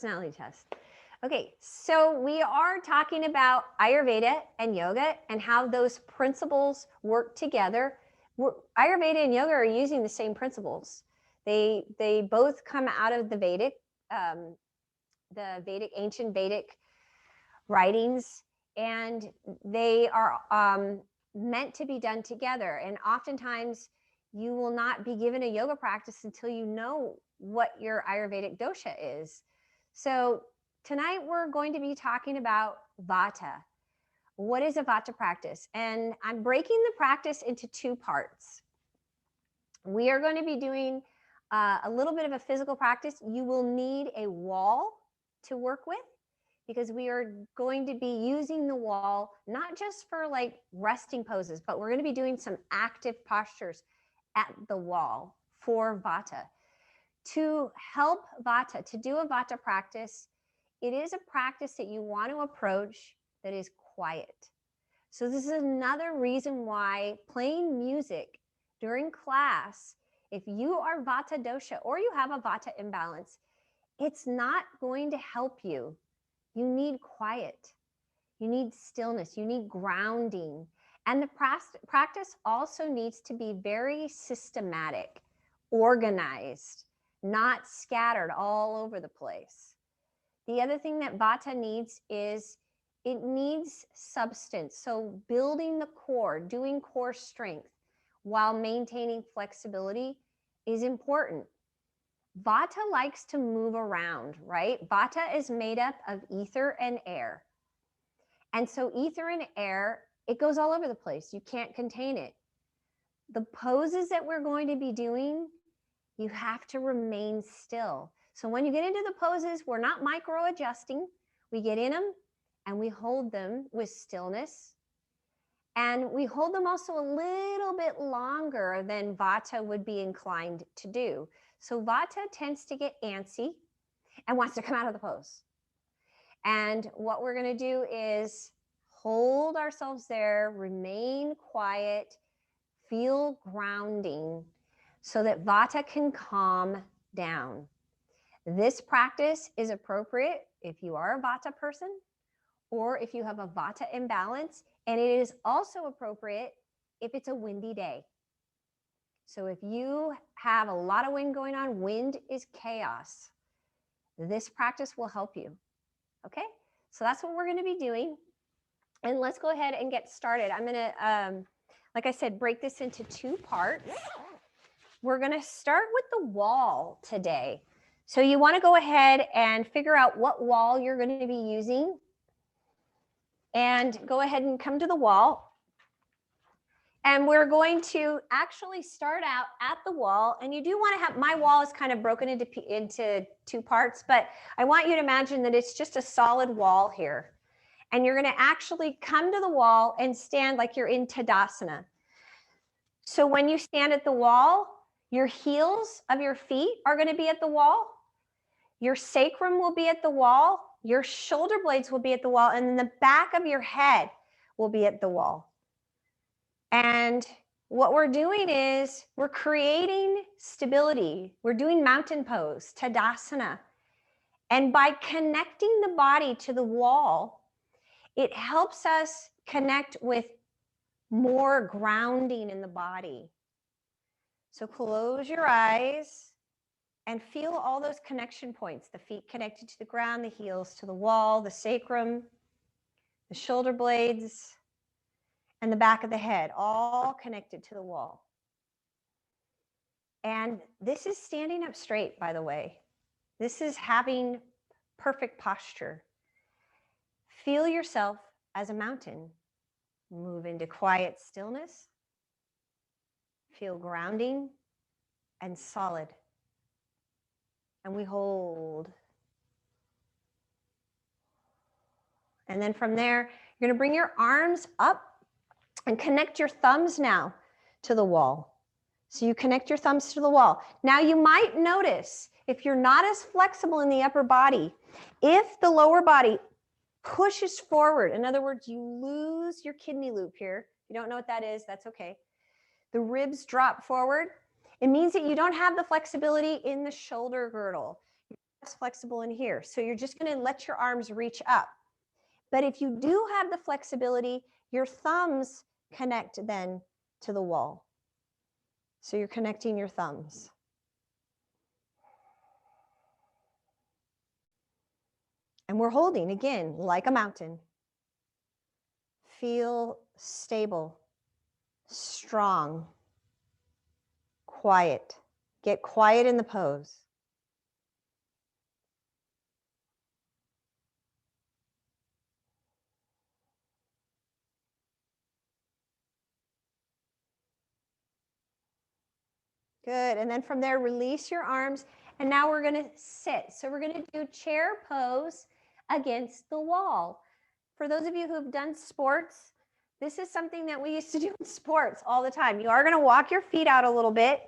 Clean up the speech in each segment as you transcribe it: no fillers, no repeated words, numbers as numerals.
Personality test. Okay, so we are talking about Ayurveda and yoga and how those principles work together. Ayurveda and yoga are using the same principles. They both come out of the ancient Vedic writings, and they are meant to be done together. And oftentimes, you will not be given a yoga practice until you know what your Ayurvedic dosha is. So tonight we're going to be talking about Vata. What is a Vata practice? And I'm breaking the practice into two parts. We are going to be doing a little bit of a physical practice. You will need a wall to work with because we are going to be using the wall, not just for like resting poses, but we're going to be doing some active postures at the wall for Vata. To help Vata, to do a Vata practice, it is a practice that you want to approach that is quiet. So this is another reason why playing music during class, if you are Vata dosha or you have a Vata imbalance, it's not going to help you. You need quiet. You need stillness. You need grounding. And the practice also needs to be very systematic, organized, not scattered all over the place. The other thing that Vata needs is it needs substance. So building the core, doing core strength while maintaining flexibility is important. Vata likes to move around, right? Vata is made up of ether and air. And so ether and air, it goes all over the place. You can't contain it. The poses that we're going to be doing, you have to remain still. So when you get into the poses, we're not micro adjusting. We get in them and we hold them with stillness. And we hold them also a little bit longer than Vata would be inclined to do. So Vata tends to get antsy and wants to come out of the pose. And what we're going to do is hold ourselves there, remain quiet, feel grounding so that Vata can calm down. This practice is appropriate if you are a Vata person or if you have a Vata imbalance, and it is also appropriate if it's a windy day. So if you have a lot of wind going on, wind is chaos. This practice will help you. Okay, so that's what we're going to be doing. And let's go ahead and get started. I'm going to, like I said, break this into two parts. We're going to start with the wall today. So you want to go ahead and figure out what wall you're going to be using. And go ahead and come to the wall. And we're going to actually start out at the wall. And you do want to have, my wall is kind of broken into two parts, but I want you to imagine that it's just a solid wall here. And you're going to actually come to the wall and stand like you're in Tadasana. So when you stand at the wall, your heels of your feet are going to be at the wall. Your sacrum will be at the wall. Your shoulder blades will be at the wall. And then the back of your head will be at the wall. And what we're doing is we're creating stability. We're doing mountain pose, Tadasana. And by connecting the body to the wall, it helps us connect with more grounding in the body. So close your eyes and feel all those connection points, the feet connected to the ground, the heels to the wall, the sacrum, the shoulder blades, and the back of the head, all connected to the wall. And this is standing up straight, by the way. This is having perfect posture. Feel yourself as a mountain. Move into quiet stillness. Feel grounding and solid. And we hold. And then from there, you're going to bring your arms up and connect your thumbs now to the wall. So you connect your thumbs to the wall. Now you might notice if you're not as flexible in the upper body, if the lower body pushes forward, in other words, you lose your kidney loop here. If you don't know what that is, that's okay. The ribs drop forward. It means that you don't have the flexibility in the shoulder girdle. as flexible in here. So you're just going to let your arms reach up. But if you do have the flexibility, your thumbs connect then to the wall. So you're connecting your thumbs. And we're holding, again, like a mountain. Feel stable, strong, quiet. Get quiet in the pose. Good. And then from there, release your arms. And now we're going to sit. So we're going to do chair pose against the wall. For those of you who have done sports, this is something that we used to do in sports all the time. You are going to walk your feet out a little bit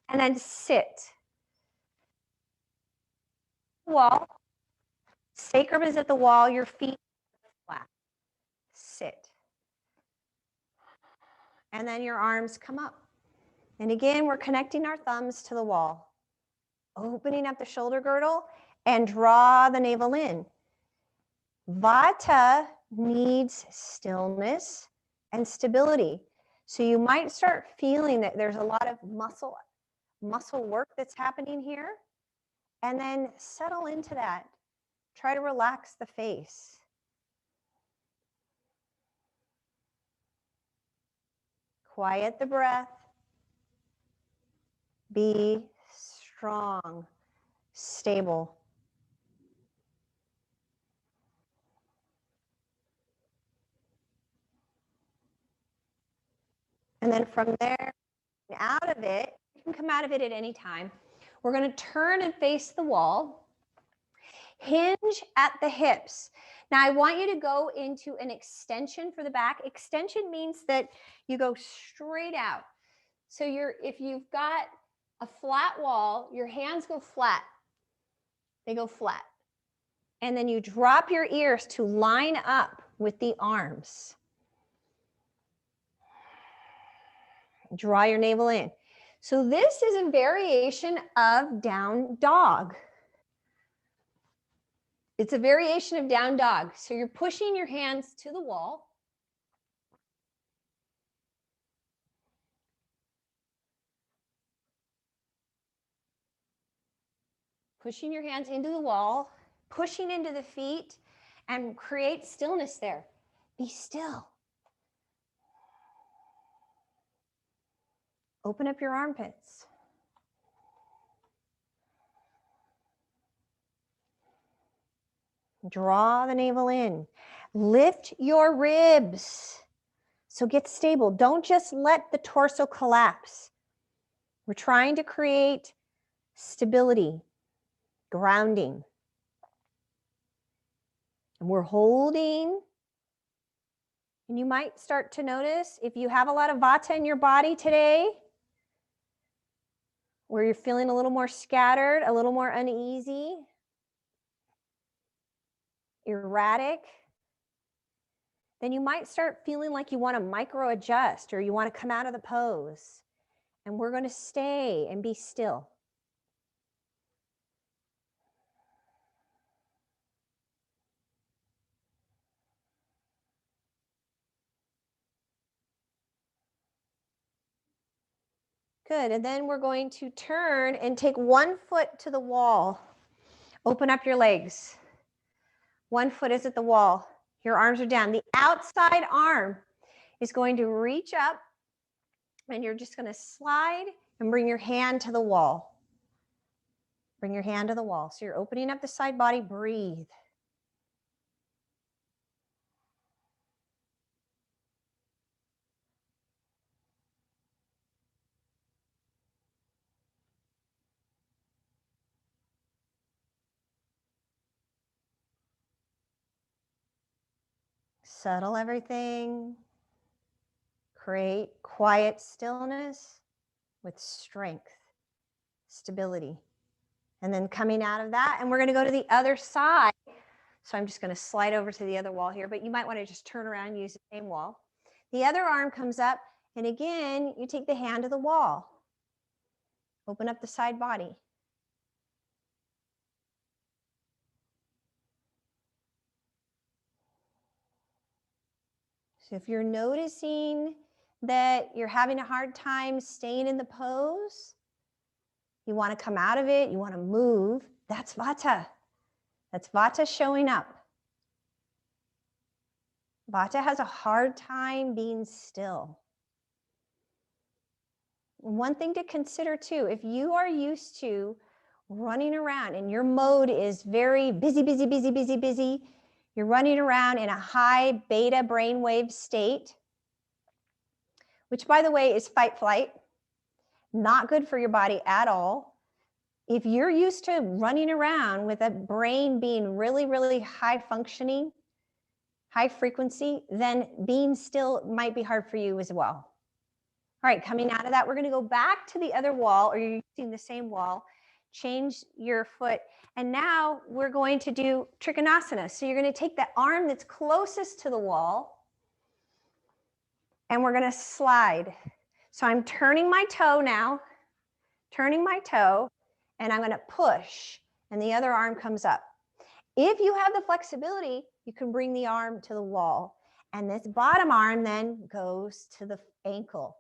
and then sit. Wall. Sacrum is at the wall. Your feet are flat. Sit. And then your arms come up. And again, we're connecting our thumbs to the wall. Opening up the shoulder girdle and draw the navel in. Vata needs stillness and stability. So you might start feeling that there's a lot of muscle work that's happening here. And then settle into that. Try to relax the face. Quiet the breath. Be strong, stable. And then from there, out of it, you can come out of it at any time. We're going to turn and face the wall. Hinge at the hips. Now I want you to go into an extension for the back. Extension means that you go straight out. So if you've got a flat wall, your hands go flat. They go flat. And then you drop your ears to line up with the arms. Draw your navel in. So this is a variation of down dog. It's a variation of down dog. So you're pushing your hands to the wall. Pushing your hands into the wall, pushing into the feet, and create stillness there. Be still. Open up your armpits. Draw the navel in. Lift your ribs. So get stable. Don't just let the torso collapse. We're trying to create stability, grounding. And we're holding. And you might start to notice if you have a lot of Vata in your body today, where you're feeling a little more scattered, a little more uneasy, erratic, then you might start feeling like you want to micro adjust or you want to come out of the pose. And we're going to stay and be still. Good. And then we're going to turn and take one foot to the wall. Open up your legs. One foot is at the wall. Your arms are down. The outside arm is going to reach up, and you're just going to slide and bring your hand to the wall. Bring your hand to the wall. So you're opening up the side body. Breathe. Settle everything. Create quiet stillness with strength, stability. And then coming out of that, and we're going to go to the other side. So I'm just going to slide over to the other wall here, but you might want to just turn around and use the same wall. The other arm comes up, and again, you take the hand to the wall. Open up the side body. So if you're noticing that you're having a hard time staying in the pose, you want to come out of it, you want to move, that's Vata. That's Vata showing up. Vata has a hard time being still. One thing to consider too, if you are used to running around and your mode is very busy, busy, busy, busy, busy, you're running around in a high beta brainwave state, which by the way is fight flight, not good for your body at all. If you're used to running around with a brain being really, really high functioning, high frequency, then being still might be hard for you as well. All right, coming out of that, we're going to go back to the other wall, or you're using the same wall, change your foot. And now we're going to do Trikonasana. So you're going to take that arm that's closest to the wall, and we're going to slide. So I'm turning my toe now, turning my toe, and I'm going to push, and the other arm comes up. If you have the flexibility, you can bring the arm to the wall, and this bottom arm then goes to the ankle.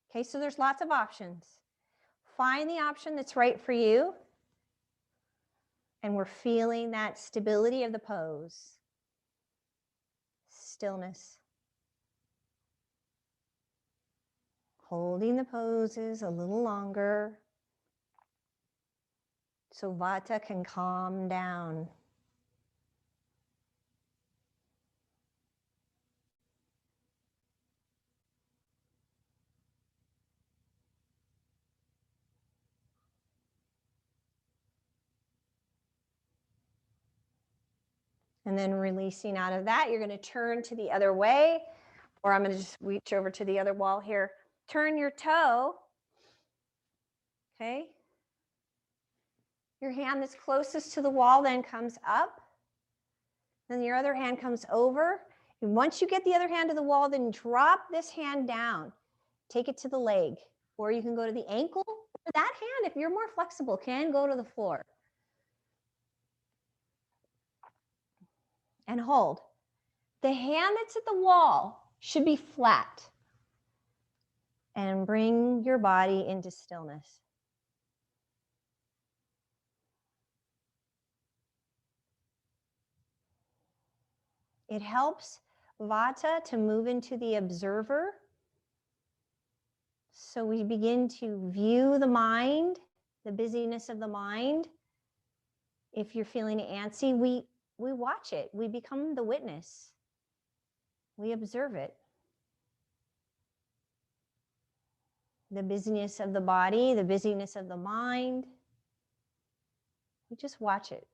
Okay, so there's lots of options. Find the option that's right for you, and we're feeling that stability of the pose. Stillness. Holding the poses a little longer so Vata can calm down. And then releasing out of that, you're going to turn to the other way, or I'm going to just reach over to the other wall here. Turn your toe, okay? Your hand that's closest to the wall then comes up. Then your other hand comes over. And once you get the other hand to the wall, then drop this hand down. Take it to the leg, or you can go to the ankle. Or that hand, if you're more flexible, can go to the floor. And hold. The hand that's at the wall should be flat. And bring your body into stillness. It helps Vata to move into the observer. So we begin to view the mind, the busyness of the mind. If you're feeling antsy, we watch it. We become the witness. We observe it. The busyness of the body, the busyness of the mind. We just watch it.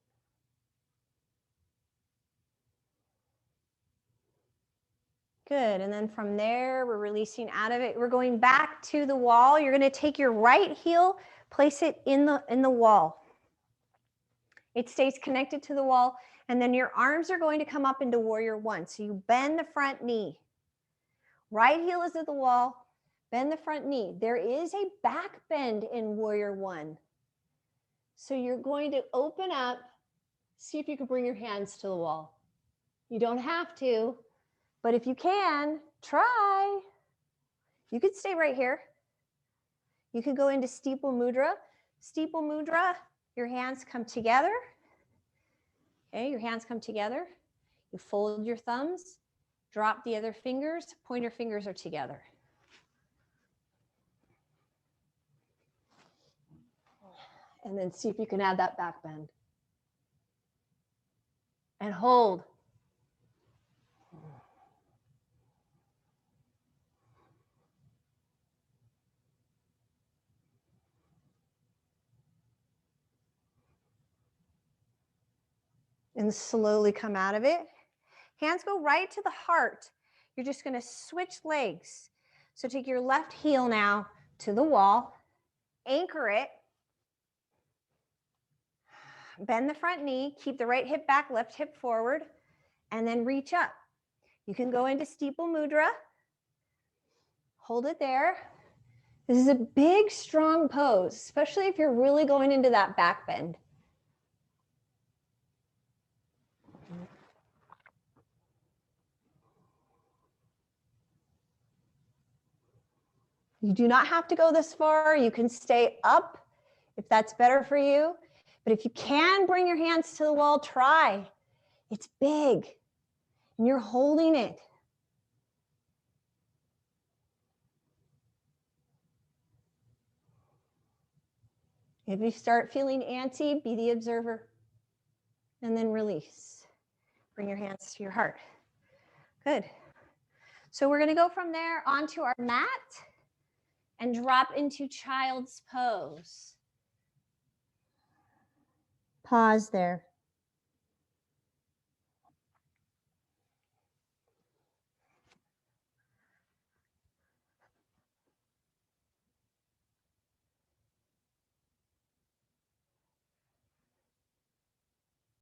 Good, and then from there, we're releasing out of it. We're going back to the wall. You're going to take your right heel, place it in the wall. It stays connected to the wall, and then your arms are going to come up into warrior one. So you bend the front knee. Right heel is at the wall, bend the front knee. There is a back bend in warrior one. So you're going to open up, see if you can bring your hands to the wall. You don't have to, but if you can, try. You could stay right here. You could go into steeple mudra. Steeple mudra, your hands come together. Okay, your hands come together. You fold your thumbs, drop the other fingers, pointer fingers are together. And then see if you can add that back bend. And hold. And slowly come out of it. Hands go right to the heart. You're just going to switch legs. So take your left heel now to the wall, anchor it, bend the front knee, keep the right hip back, left hip forward, and then reach up. You can go into steeple mudra, hold it there. This is a big, strong pose, especially if you're really going into that back bend. You do not have to go this far. You can stay up if that's better for you. But if you can bring your hands to the wall, try. It's big and you're holding it. If you start feeling antsy, be the observer and then release. Bring your hands to your heart. Good. So we're going to go from there onto our mat and drop into child's pose. Pause there.